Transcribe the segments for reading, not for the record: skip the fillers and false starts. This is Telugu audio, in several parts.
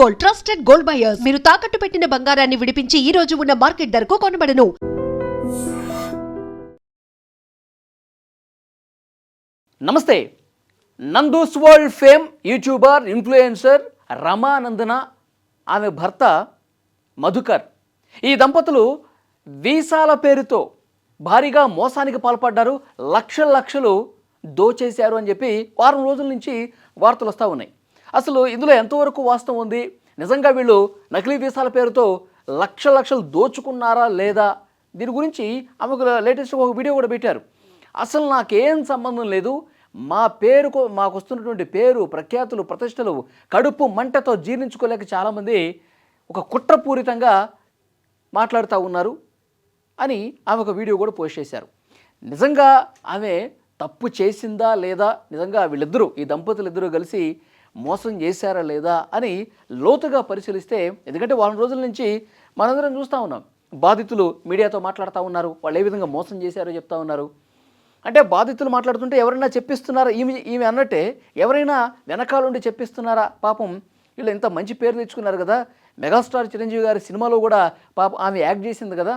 Gold, trusted gold buyers. మీరు తాకట్టు పెట్టిన బంగారాన్ని విడిపించి ఈ రోజు ఉన్న మార్కెట్ ధరకు కొనబడను. నమస్తే. Nandu's world fame YouTuber influencer Ramanandana, ఆమె భర్త మధుకర్, ఈ దంపతులు వీసాల పేరుతో భారీగా మోసానికి పాల్పడ్డారు. లక్షలు దోచేశారు అని చెప్పి వారం రోజుల నుంచి వార్తలు వస్తూ ఉన్నాయి. అసలు ఇందులో ఎంతవరకు వాస్తవం ఉంది? నిజంగా వీళ్ళు నకిలీ వీసాల పేరుతో లక్షలు దోచుకున్నారా లేదా? దీని గురించి ఆమెకు లేటెస్ట్గా ఒక వీడియో కూడా పెట్టారు. అసలు నాకేం సంబంధం లేదు, మాకు వస్తున్నటువంటి పేరు, ప్రఖ్యాతులు, ప్రతిష్టలు కడుపు మంటతో జీర్ణించుకోలేక చాలామంది ఒక కుట్రపూరితంగా మాట్లాడుతూ ఉన్నారు అని ఆమె ఒక వీడియో కూడా పోస్ట్ చేశారు. నిజంగా ఆమె తప్పు చేసిందా లేదా, నిజంగా వీళ్ళిద్దరూ, ఈ దంపతులు ఇద్దరూ కలిసి మోసం చేశారా లేదా అని లోతుగా పరిశీలిస్తే, ఎందుకంటే వారం రోజుల నుంచి మనందరం చూస్తూ ఉన్నాం, బాధితులు మీడియాతో మాట్లాడుతూ ఉన్నారు, వాళ్ళు ఏ విధంగా మోసం చేశారో చెప్తా ఉన్నారు. అంటే బాధితులు మాట్లాడుతుంటే ఎవరైనా చెప్పిస్తున్నారా? ఈమె అన్నట్టే ఎవరైనా వెనకాలండి చెప్పిస్తున్నారా? పాపం వీళ్ళు ఎంత మంచి పేరు తెచ్చుకున్నారు కదా, మెగాస్టార్ చిరంజీవి గారి సినిమాలో కూడా పాపం ఆమె యాక్ట్ చేసింది కదా,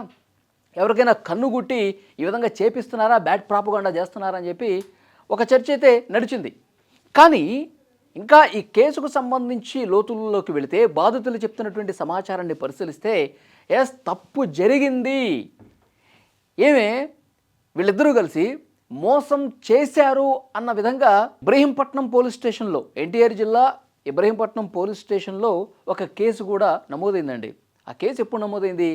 ఎవరికైనా కన్నుగుట్టి ఈ విధంగా చేపిస్తున్నారా, బ్యాడ్ ప్రాపగాండా చేస్తున్నారా అని చెప్పి ఒక చర్చ అయితే నడిచింది. కానీ ఇంకా ఈ కేసుకు సంబంధించి లోతుల్లోకి వెళితే బాధితులు చెప్తున్నటువంటి సమాచారాన్ని పరిశీలిస్తే తప్పు జరిగింది, వీళ్ళిద్దరూ కలిసి మోసం చేశారు అన్న విధంగా ఇబ్రహీంపట్నం పోలీస్ స్టేషన్లో, ఎన్టీఆర్ జిల్లా ఇబ్రహీంపట్నం పోలీస్ స్టేషన్లో ఒక కేసు కూడా నమోదైందండి. ఆ కేసు ఎప్పుడు నమోదైంది?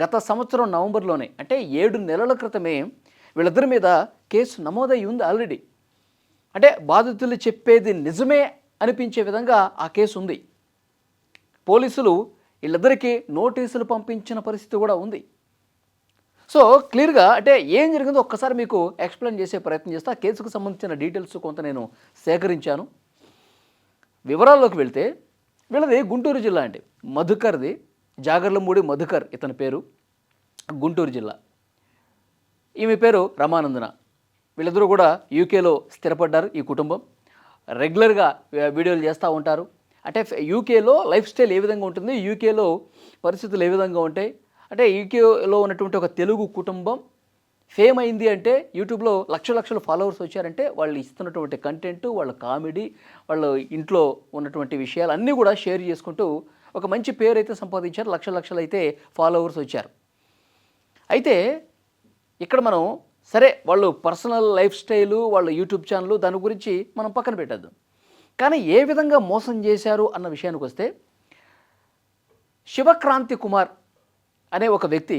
గత సంవత్సరం నవంబర్లోనే, అంటే 7 నెలల క్రితమే వీళ్ళిద్దరి మీద కేసు నమోదై ఉంది ఆల్రెడీ. అంటే బాధితులు చెప్పేది నిజమే అనిపించే విధంగా ఆ కేసు ఉంది. పోలీసులు వీళ్ళిద్దరికీ నోటీసులు పంపించిన పరిస్థితి కూడా ఉంది. సో క్లియర్గా అంటే ఏం జరిగిందో ఒక్కసారి మీకు ఎక్స్ప్లెయిన్ చేసే ప్రయత్నం చేస్తే, ఆ కేసుకు సంబంధించిన డీటెయిల్స్ కొంత నేను సేకరించాను. వివరాల్లోకి వెళ్తే, వీళ్ళది గుంటూరు జిల్లా అండి. మధుకర్ది జాగర్లమూడి మధుకర్ ఇతని పేరు, గుంటూరు జిల్లా. ఈమె పేరు రమానందన. వీళ్ళిద్దరూ కూడా యూకేలో స్థిరపడ్డారు. ఈ కుటుంబం రెగ్యులర్గా వీడియోలు చేస్తూ ఉంటారు. అంటే యూకేలో లైఫ్ స్టైల్ ఏ విధంగా ఉంటుంది, యూకేలో పరిస్థితులు ఏ విధంగా ఉంటాయి, అంటే యూకేలో ఉన్నటువంటి ఒక తెలుగు కుటుంబం ఫేమ్ అయింది అంటే, యూట్యూబ్లో లక్షల ఫాలోవర్స్ వచ్చారంటే వాళ్ళు ఇస్తున్నటువంటి కంటెంట్, వాళ్ళ కామెడీ, వాళ్ళ ఇంట్లో ఉన్నటువంటి విషయాలు అన్నీ కూడా షేర్ చేసుకుంటూ ఒక మంచి పేరు అయితే సంపాదించారు. లక్షలు అయితే ఫాలోవర్స్ వచ్చారు. అయితే ఇక్కడ మనం సరే వాళ్ళు పర్సనల్ లైఫ్ స్టైలు, వాళ్ళ యూట్యూబ్ ఛానల్, దాని గురించి మనం పక్కన పెట్టద్దాం. కానీ ఏ విధంగా మోసం చేశారు అన్న విషయానికి వస్తే, శివక్రాంతి కుమార్ అనే ఒక వ్యక్తి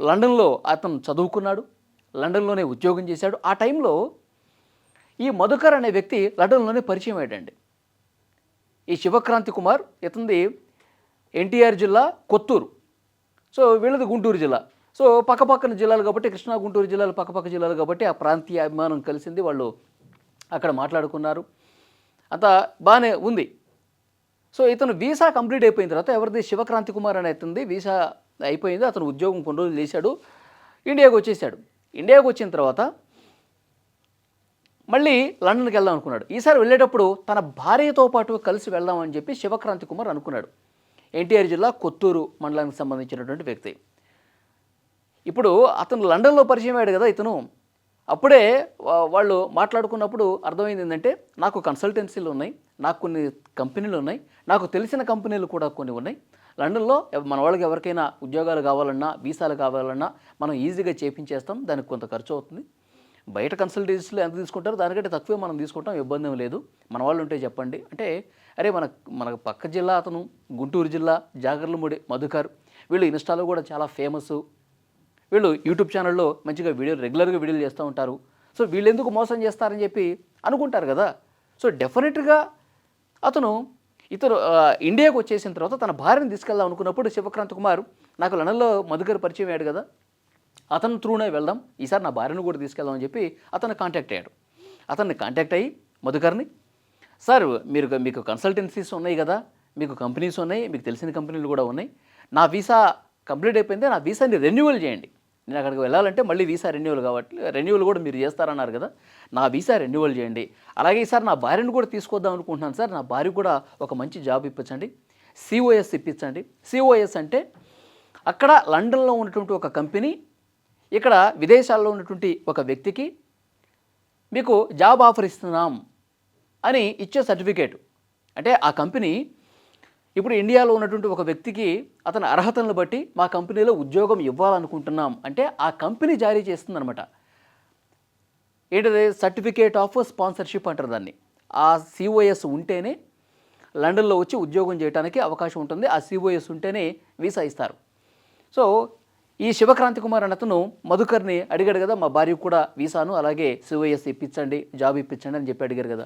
లండన్లో అతను చదువుకున్నాడు, లండన్లోనే ఉద్యోగం చేశాడు. ఆ టైంలో ఈ మధుకర్ అనే వ్యక్తి లండన్లోనే పరిచయం అయ్యాడండి. ఈ శివక్రాంతి కుమార్ ఇతనిది ఎన్టీఆర్ జిల్లా కొత్తూరు, సో వీళ్ళది గుంటూరు జిల్లా. సో పక్కపక్కన జిల్లాలు కాబట్టి, కృష్ణా గుంటూరు జిల్లాలు పక్కపక్క జిల్లాలు కాబట్టి ఆ ప్రాంతీయ అభిమానం కలిసింది. వాళ్ళు అక్కడ మాట్లాడుకున్నారు, అంతా బాగానే ఉంది. సో ఇతను వీసా కంప్లీట్ అయిపోయిన తర్వాత, ఎవరిది శివక్రాంతి కుమార్ అనే అతనిది వీసా అయిపోయింది, అతను ఉద్యోగం కొన్ని రోజులు చేశాడు, ఇండియాకు వచ్చేసాడు. ఇండియాకు వచ్చిన తర్వాత మళ్ళీ లండన్కి వెళ్దాం అనుకున్నాడు. ఈసారి వెళ్ళేటప్పుడు తన భార్యతో పాటు కలిసి వెళ్దామని చెప్పి శివక్రాంతి కుమార్ అనుకున్నాడు. ఎన్టీఆర్ జిల్లా కొత్తూరు మండలానికి సంబంధించినటువంటి వ్యక్తి. ఇప్పుడు అతను లండన్లో పరిచయం అయ్యాడు కదా ఇతను. అప్పుడే వాళ్ళు మాట్లాడుకున్నప్పుడు అర్థమైంది ఏంటంటే, నాకు కన్సల్టెన్సీలు ఉన్నాయి, నాకు కొన్ని కంపెనీలు ఉన్నాయి, నాకు తెలిసిన కంపెనీలు కూడా కొన్ని ఉన్నాయి. లండన్లో మన వాళ్ళకి ఎవరికైనా ఉద్యోగాలు కావాలన్నా, వీసాలు కావాలన్నా మనం ఈజీగా చేపించేస్తాం, దానికి కొంత ఖర్చు అవుతుంది. బయట కన్సల్టెన్సీలు ఎంత తీసుకుంటారో దానికంటే తక్కువే మనం తీసుకుంటాం, ఇబ్బంది ఏం లేదు, మన వాళ్ళు ఉంటే చెప్పండి అంటే, అరే మన పక్క జిల్లా అతను గుంటూరు జిల్లా జాగర్లమూడి మధుకర్, వీళ్ళు ఇన్స్టాలో కూడా చాలా ఫేమస్, వీళ్ళు యూట్యూబ్ ఛానల్లో మంచిగా రెగ్యులర్గా వీడియోలు చేస్తూ ఉంటారు. సో వీళ్ళు ఎందుకు మోసం చేస్తారని చెప్పి అనుకుంటారు కదా. సో డెఫినెట్గా ఇతను ఇండియాకు వచ్చేసిన తర్వాత తన భార్యను తీసుకెళ్దాం అనుకున్నప్పుడు శివక్రాంతి కుమార్, నాకు లండన్లో మధుకర్ పరిచయం అయ్యాడు కదా, అతను త్రూనే వెళ్దాం, ఈసారి నా భార్యను కూడా తీసుకెళ్దాం అని చెప్పి అతను కాంటాక్ట్ అయ్యాడు. అతన్ని కాంటాక్ట్ అయ్యి మధుకర్ని, సార్ మీకు కన్సల్టెన్సీస్ ఉన్నాయి కదా, మీకు కంపెనీస్ ఉన్నాయి, మీకు తెలిసిన కంపెనీలు కూడా ఉన్నాయి, నా వీసా కంప్లీట్ అయిపోయింది, నా వీసాని రెన్యువల్ చేయండి, నేను అక్కడికి వెళ్ళాలంటే మళ్ళీ వీసా రెన్యువల్ కాబట్టి రెన్యువల్ కూడా మీరు చేస్తారన్నారు కదా, నా వీసా రెన్యువల్ చేయండి. అలాగే సార్ నా భార్యను కూడా తీసుకొద్దాం అనుకుంటున్నాను సార్, నా భార్య కూడా ఒక మంచి జాబ్ ఇప్పించండి, సిఓఎస్ ఇప్పించండి. సిఓఎస్ అంటే అక్కడ లండన్లో ఉన్నటువంటి ఒక కంపెనీ ఇక్కడ విదేశాల్లో ఉన్నటువంటి ఒక వ్యక్తికి మీకు జాబ్ ఆఫర్ ఇస్తున్నాం అని ఇచ్చే సర్టిఫికేట్. అంటే ఆ కంపెనీ ఇప్పుడు ఇండియాలో ఉన్నటువంటి ఒక వ్యక్తికి అతని అర్హతలను బట్టి మా కంపెనీలో ఉద్యోగం ఇవ్వాలనుకుంటున్నాం అంటే ఆ కంపెనీ జారీ చేస్తుందన్నమాట. ఏంటది? సర్టిఫికేట్ ఆఫ్ స్పాన్సర్షిప్ అంటారు దాన్ని. ఆ సిఓఎస్ ఉంటేనే లండన్లో వచ్చి ఉద్యోగం చేయడానికి అవకాశం ఉంటుంది. ఆ సిఓఎస్ ఉంటేనే వీసా ఇస్తారు. సో ఈ శివక్రాంతి కుమార్ అనే అతను మధుకర్ని అడిగాడు కదా, మా భార్యకు కూడా వీసాను అలాగే సిఓఎస్ ఇప్పించండి, జాబ్ ఇప్పించండి అని చెప్పి అడిగారు కదా.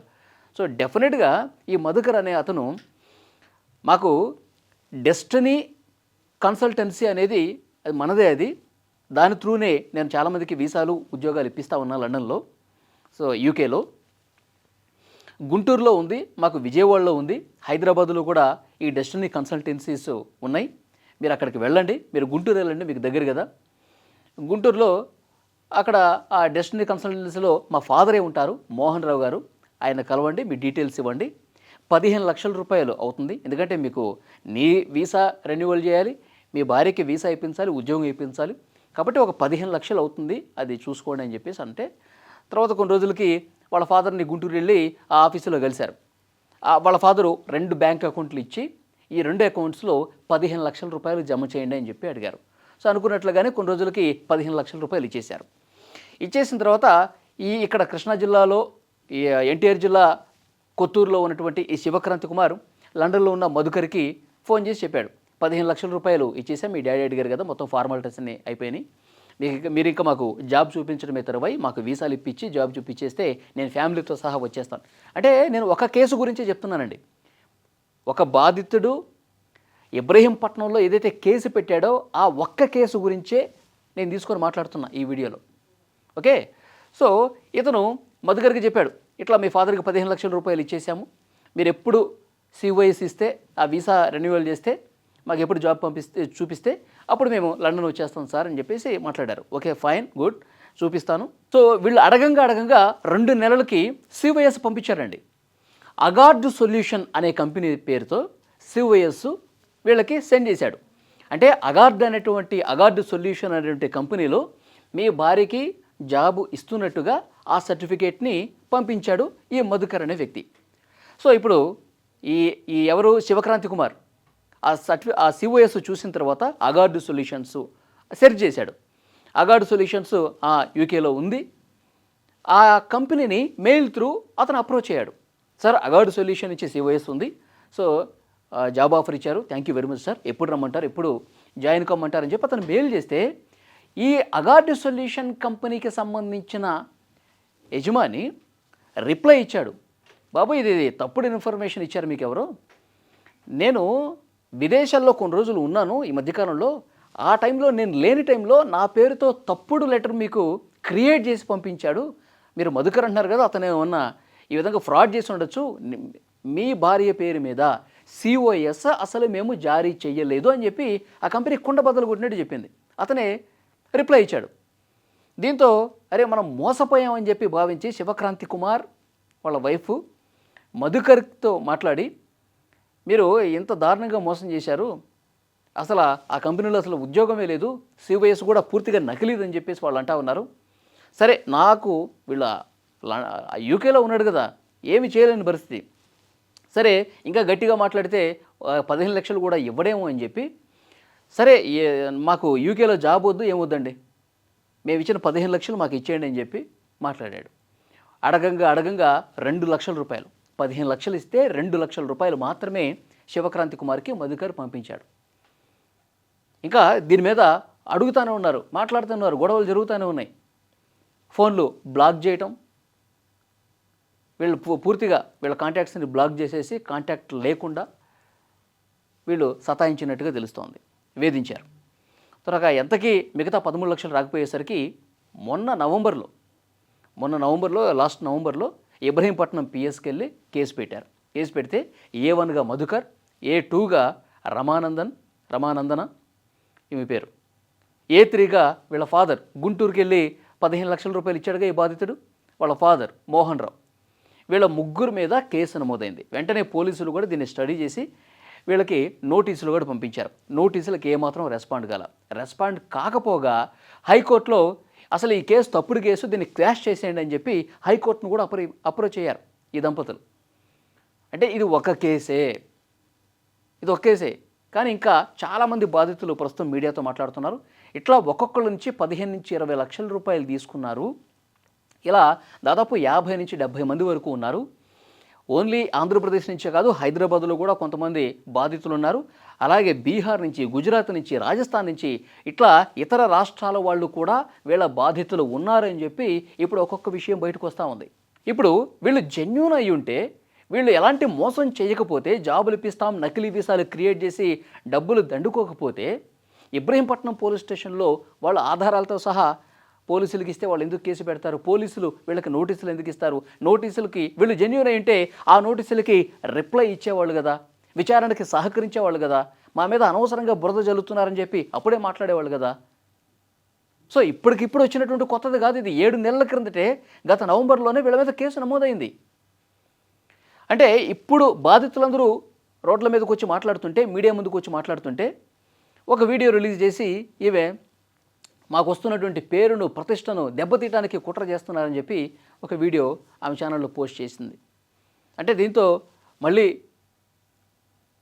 సో డెఫినెట్గా ఈ మధుకర్ అనే అతను మాకు డెస్టినీ కన్సల్టెన్సీ అనేది అది మనదే, అది దాని త్రూనే నేను చాలామందికి వీసాలు ఉద్యోగాలు ఇప్పిస్తూ ఉన్నా లండన్లో, సో యూకేలో, గుంటూరులో ఉంది, మాకు విజయవాడలో ఉంది, హైదరాబాద్లో కూడా ఈ డెస్టినీ కన్సల్టెన్సీస్ ఉన్నాయి. మీరు అక్కడికి వెళ్ళండి, మీరు గుంటూరు వెళ్ళండి, మీకు దగ్గర కదా. గుంటూరులో అక్కడ ఆ డెస్టినీ కన్సల్టెన్సీలో మా ఫాదరే ఉంటారు, మోహన్ రావు గారు. ఆయన కలవండి, మీ డీటెయిల్స్ ఇవ్వండి. 15 లక్షల రూపాయలు అవుతుంది. ఎందుకంటే మీకు నీ వీసా రెన్యువల్ చేయాలి, మీ భార్యకి వీసా ఇప్పించాలి, ఉద్యోగం ఇప్పించాలి, కాబట్టి ఒక 15 లక్షలు అవుతుంది, అది చూసుకోండి అని చెప్పేసి అంటే తర్వాత కొన్ని రోజులకి వాళ్ళ ఫాదర్ని గుంటూరు వెళ్ళి ఆ ఆఫీసులో కలిశారు. వాళ్ళ ఫాదరు 2 బ్యాంక్ అకౌంట్లు ఇచ్చి ఈ 2 అకౌంట్స్లో 15 లక్షల రూపాయలు జమ చేయండి అని చెప్పి అడిగారు. సో అనుకున్నట్లుగానే కొన్ని రోజులకి 15 లక్షల రూపాయలు ఇచ్చేశారు. ఇచ్చేసిన తర్వాత ఇక్కడ కృష్ణా జిల్లాలో ఈ ఎన్టీఆర్ జిల్లా కొత్తూరులో ఉన్నటువంటి ఈ శివక్రాంతి కుమార్ లండన్లో ఉన్న మధుకర్కి ఫోన్ చేసి చెప్పాడు, 15 లక్షల రూపాయలు ఇచ్చేసాం, మీ డాడీ అడిగారు కదా, మొత్తం ఫార్మాలిటీస్ అన్నీ అయిపోయినాయి, మీరు ఇంకా మాకు జాబ్ చూపించడమే తరువై మాకు వీసాలు ఇప్పించి జాబ్ చూపించేస్తే నేను ఫ్యామిలీతో సహా వచ్చేస్తాను. అంటే నేను ఒక కేసు గురించి చెప్తున్నానండి. ఒక బాధితుడు ఇబ్రహీంపట్నంలో ఏదైతే కేసు పెట్టాడో ఆ ఒక్క కేసు గురించే నేను తీసుకొని మాట్లాడుతున్నా ఈ వీడియోలో. ఓకే, సో ఇతను మధుకర్కి చెప్పాడు, ఇట్లా మీ ఫాదర్కి 15 లక్షల రూపాయలు ఇచ్చేసాము, మీరు ఎప్పుడు సిఓఎస్ ఇస్తే ఆ వీసా రెన్యువల్ చేస్తే మాకు ఎప్పుడు జాబ్ చూపిస్తే అప్పుడు మేము లండన్ వచ్చేస్తాం సార్ అని చెప్పేసి మాట్లాడారు. ఓకే ఫైన్ గుడ్, చూపిస్తాను. సో వీళ్ళు అడగంగా 2 నెలలకి సిఓఎస్ పంపించారండి. అగార్డ్ సొల్యూషన్ అనే కంపెనీ పేరుతో సిఓఎస్ వీళ్ళకి సెండ్ చేశాడు. అంటే అగార్డ్ సొల్యూషన్ అనేటువంటి కంపెనీలో మీ భార్యకి జాబు ఇస్తున్నట్టుగా ఆ సర్టిఫికేట్ని పంపించాడు ఈ మధుకర్ అనే వ్యక్తి. సో ఇప్పుడు ఈ ఎవరు శివక్రాంతి కుమార్ ఆ సిఓఎస్ చూసిన తర్వాత అగార్డ్ సొల్యూషన్స్ సెర్చ్ చేశాడు. అగార్డ్ సొల్యూషన్స్ యూకేలో ఉంది. ఆ కంపెనీని మెయిల్ త్రూ అతను అప్రోచ్ అయ్యాడు. సార్ అగార్డ్ సొల్యూషన్ ఇచ్చే సిఓఎస్ ఉంది, సో జాబ్ ఆఫర్ ఇచ్చారు, thank you very much sir, ఎప్పుడు రమ్మంటారు, ఎప్పుడు జాయిన్ కమ్మంటారు అని చెప్పి అతను మెయిల్ చేస్తే ఈ అగార్డ్ సొల్యూషన్ కంపెనీకి సంబంధించిన యజమాని రిప్లై ఇచ్చాడు, బాబు ఇది తప్పుడు ఇన్ఫర్మేషన్ ఇచ్చారు మీకు ఎవరు, నేను విదేశాల్లో కొన్ని రోజులు ఉన్నాను ఈ మధ్యకాలంలో, ఆ టైంలో నేను లేని టైంలో నా పేరుతో తప్పుడు లెటర్ మీకు క్రియేట్ చేసి పంపించాడు, మీరు మధుకర్ అంటున్నారు కదా, అతను ఏమన్నా ఈ విధంగా ఫ్రాడ్ చేసి ఉండొచ్చు, మీ భార్య పేరు మీద సిఓఎస్ అసలు మేము జారీ చేయలేదు అని చెప్పి ఆ కంపెనీ కుండ బద్దలు కొట్టినట్టు చెప్పింది. అతనే రిప్లై ఇచ్చాడు. దీంతో అరే మనం మోసపోయామని చెప్పి భావించి శివక్రాంతి కుమార్ వాళ్ళ వైఫ్ మధుకర్తో మాట్లాడి, మీరు ఎంత దారుణంగా మోసం చేశారు, అసలు ఆ కంపెనీలో అసలు ఉద్యోగమే లేదు, సిఓఎస్ కూడా పూర్తిగా నకిలీదని చెప్పేసి వాళ్ళు అంటా ఉన్నారు. సరే నాకు వీళ్ళ యూకేలో ఉన్నాడు కదా, ఏమి చేయలేని పరిస్థితి, సరే ఇంకా గట్టిగా మాట్లాడితే 15 లక్షలు కూడా ఇవ్వడేమో అని చెప్పి, సరే మాకు యూకేలో జాబ్ వద్దు ఏమొద్దండి, మేము ఇచ్చిన 15 లక్షలు మాకు ఇచ్చేయండి అని చెప్పి మాట్లాడాడు. అడగంగా 2 లక్షల రూపాయలు, 15 లక్షలు ఇస్తే 2 లక్షల రూపాయలు మాత్రమే శివక్రాంతి కుమార్కి మధుకర్ పంపించాడు. ఇంకా దీని మీద అడుగుతూనే ఉన్నారు, మాట్లాడుతున్నారు, గొడవలు జరుగుతూనే ఉన్నాయి, ఫోన్లు బ్లాక్ చేయటం, వీళ్ళు పూర్తిగా వీళ్ళ కాంటాక్ట్స్ని బ్లాక్ చేసేసి కాంటాక్ట్ లేకుండా వీళ్ళు సతాయించినట్టుగా తెలుస్తోంది, వేధించారు. త్వరగా ఎంతకీ మిగతా 13 లక్షలు రాకపోయేసరికి మొన్న నవంబర్లో లాస్ట్ నవంబర్లో ఇబ్రహీంపట్నం పిఎస్కి వెళ్ళి కేసు పెట్టారు. కేసు పెడితే A1గా మధుకర్, A2గా రమానందన ఈమె పేరు, A3గా వీళ్ళ ఫాదర్ గుంటూరుకి వెళ్ళి 15 లక్షల రూపాయలు ఇచ్చాడుగా ఈ బాధితుడు, వాళ్ళ ఫాదర్ మోహన్ రావు. వీళ్ళ ముగ్గురు మీద కేసు నమోదైంది. వెంటనే పోలీసులు కూడా దీన్ని స్టడీ చేసి వీళ్ళకి నోటీసులు కూడా పంపించారు. నోటీసులకు ఏమాత్రం రెస్పాండ్ కాకపోగా హైకోర్టులో అసలు ఈ కేసు తప్పుడు కేసు, దీన్ని క్వాష్ చేసేయండి అని చెప్పి హైకోర్టును కూడా అప్రోచ్ అయ్యారు ఈ దంపతులు. అంటే ఇది ఒక కేసే కానీ ఇంకా చాలామంది బాధితులు ప్రస్తుతం మీడియాతో మాట్లాడుతున్నారు. ఇట్లా ఒక్కొక్కరి నుంచి 15 నుంచి 20 లక్షల రూపాయలు తీసుకున్నారు. ఇలా దాదాపు 50 నుంచి 70 మంది వరకు ఉన్నారు. ఓన్లీ ఆంధ్రప్రదేశ్ నుంచే కాదు, హైదరాబాద్లో కూడా కొంతమంది బాధితులు ఉన్నారు. అలాగే బీహార్ నుంచి, గుజరాత్ నుంచి, రాజస్థాన్ నుంచి ఇట్లా ఇతర రాష్ట్రాల వాళ్ళు కూడా వీళ్ళ బాధితులు ఉన్నారని చెప్పి ఇప్పుడు ఒక్కొక్క విషయం బయటకు వస్తూ ఉంది. ఇప్పుడు వీళ్ళు జెన్యూన్ అయి ఉంటే, వీళ్ళు ఎలాంటి మోసం చేయకపోతే, జాబులు ఇప్పిస్తాం నకిలీ వీసాలు క్రియేట్ చేసి డబ్బులు దండుకోకపోతే, ఇబ్రహీంపట్నం పోలీస్ స్టేషన్లో వాళ్ళు ఆధారాలతో సహా పోలీసులకి ఇస్తే వాళ్ళు ఎందుకు కేసు పెడతారు? పోలీసులు వీళ్ళకి నోటీసులు ఎందుకు ఇస్తారు? నోటీసులకి వీళ్ళు జెన్యూన్ అయి ఉంటే ఆ నోటీసులకి రిప్లై ఇచ్చేవాళ్ళు కదా, విచారణకి సహకరించేవాళ్ళు కదా, మా మీద అనవసరంగా బురద జల్లుతున్నారని చెప్పి అప్పుడే మాట్లాడేవాళ్ళు కదా. సో ఇప్పటికిప్పుడు వచ్చినటువంటి కొత్తది కాదు ఇది. 7 నెలల క్రిందటే గత నవంబర్లోనే వీళ్ళ మీద కేసు నమోదైంది. అంటే ఇప్పుడు బాధితులందరూ రోడ్ల మీదకి వచ్చి మాట్లాడుతుంటే, మీడియా ముందుకు వచ్చి మాట్లాడుతుంటే ఒక వీడియో రిలీజ్ చేసి ఇవే మాకు వస్తున్నటువంటి పేరును, ప్రతిష్టను దెబ్బతీయడానికి కుట్ర చేస్తున్నారని చెప్పి ఒక వీడియో ఆమె ఛానల్లో పోస్ట్ చేసింది. అంటే దీంతో మళ్ళీ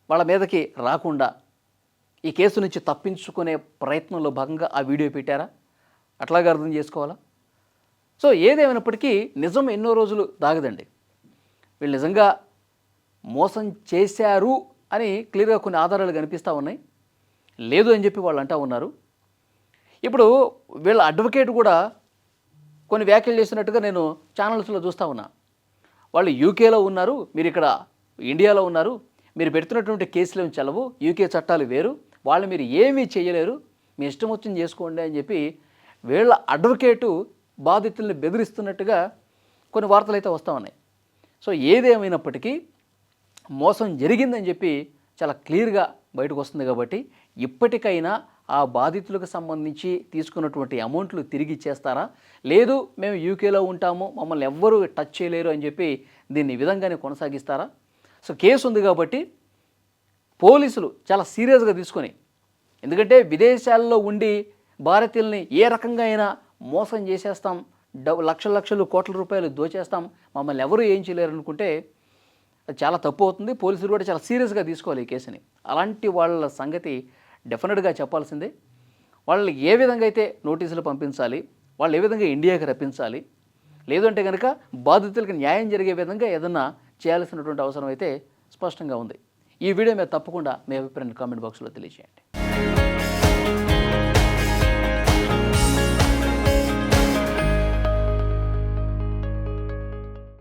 వాళ్ళ మీదకి రాకుండా ఈ కేసు నుంచి తప్పించుకునే ప్రయత్నంలో భాగంగా ఆ వీడియో పెట్టారా? అట్లాగే అర్థం చేసుకోవాలా? సో ఏదేమైనప్పటికీ నిజం ఎన్నో రోజులు దాగదండి. వీళ్ళు నిజంగా మోసం చేశారు అని క్లియర్గా కొన్ని ఆధారాలు కనిపిస్తూ ఉన్నాయి. లేదు అని చెప్పి వాళ్ళు అంటూ ఉన్నారు. ఇప్పుడు వీళ్ళ అడ్వకేట్ కూడా కొన్ని వ్యాఖ్యలు చేసినట్టుగా నేను ఛానల్స్లో చూస్తూ ఉన్నా. వాళ్ళు యూకేలో ఉన్నారు, మీరు ఇక్కడ ఇండియాలో ఉన్నారు, మీరు పెడుతున్నటువంటి కేసులు ఏమి చెల్లవు, యూకే చట్టాలు వేరు, వాళ్ళు మీరు ఏమీ చేయలేరు, మీ ఇష్టం వచ్చింది చేసుకోండి అని చెప్పి వీళ్ళ అడ్వకేటు బాధితుల్ని బెదిరిస్తున్నట్టుగా కొన్ని వార్తలు అయితే వస్తూ ఉన్నాయి. సో ఏదేమైనప్పటికీ మోసం జరిగిందని చెప్పి చాలా క్లియర్గా బయటకు వస్తుంది. కాబట్టి ఇప్పటికైనా ఆ బాధితులకు సంబంధించి తీసుకున్నటువంటి అమౌంట్లు తిరిగి ఇచ్చేస్తారా, లేదు మేము యూకేలో ఉంటాము మమ్మల్ని ఎవ్వరూ టచ్ చేయలేరు అని చెప్పి దీన్ని ఈ విధంగానే కొనసాగిస్తారా? సో కేసు ఉంది కాబట్టి పోలీసులు చాలా సీరియస్గా తీసుకొని, ఎందుకంటే విదేశాల్లో ఉండి భారతీయుల్ని ఏ రకంగా అయినా మోసం చేసేస్తాం, లక్షలు కోట్ల రూపాయలు దోచేస్తాం, మమ్మల్ని ఎవరు ఏం చేయలేరు అనుకుంటే అది చాలా తప్పు అవుతుంది. పోలీసులు కూడా చాలా సీరియస్గా తీసుకోవాలి ఈ కేసుని. అలాంటి వాళ్ళ సంగతి డెఫినెట్గా చెప్పాల్సిందే. వాళ్ళని ఏ విధంగా అయితే నోటీసులు పంపించాలి, వాళ్ళు ఏ విధంగా ఇండియాకి రప్పించాలి, లేదంటే కనుక బాధితులకు న్యాయం జరిగే విధంగా ఏదన్నా చేయాల్సినటువంటి అవసరం అయితే స్పష్టంగా ఉంది. ఈ వీడియో మీద తప్పకుండా మీ అభిప్రాయాన్ని కామెంట్ బాక్స్లో తెలియజేయండి.